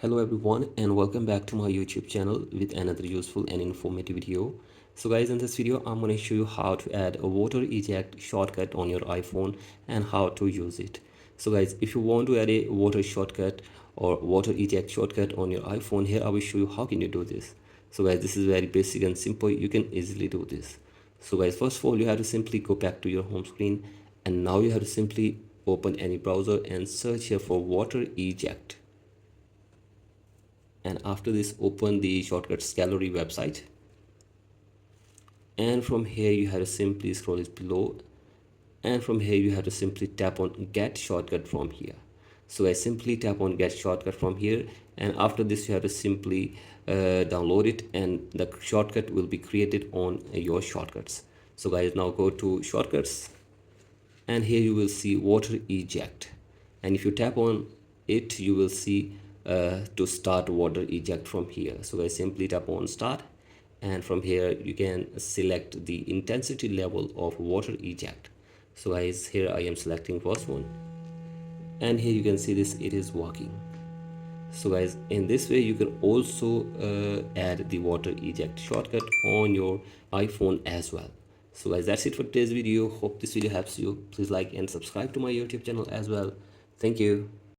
Hello everyone and welcome back to my YouTube channel with another useful and informative video. So guys, in this video I'm going to show you how to add a water eject shortcut on your iPhone and how to use it. So guys, if you want to add a water shortcut or water eject shortcut on your iPhone, here I will show you how can you do this. So guys, this is very basic and simple. You can easily do this. So guys, first of all, you have to simply go back to your home screen, and now you have to simply open any browser and search here for water eject. And after this, open the shortcuts gallery website, and from here you have to simply scroll it below, and from here you have to simply tap on get shortcut from here. So I simply tap on get shortcut from here, and after this you have to simply download it, and the shortcut will be created on your shortcuts. So guys, now go to shortcuts, and here you will see water eject, and if you tap on it you will see to start water eject from here. So I simply tap on start, and from here you can select the intensity level of water eject. So guys, here I am selecting first one, and here you can see this, it is working. So guys, in this way you can also add the water eject shortcut on your iPhone as well. So guys, that's it for today's video. Hope this video helps you. Please like and subscribe to my YouTube channel as well. Thank you.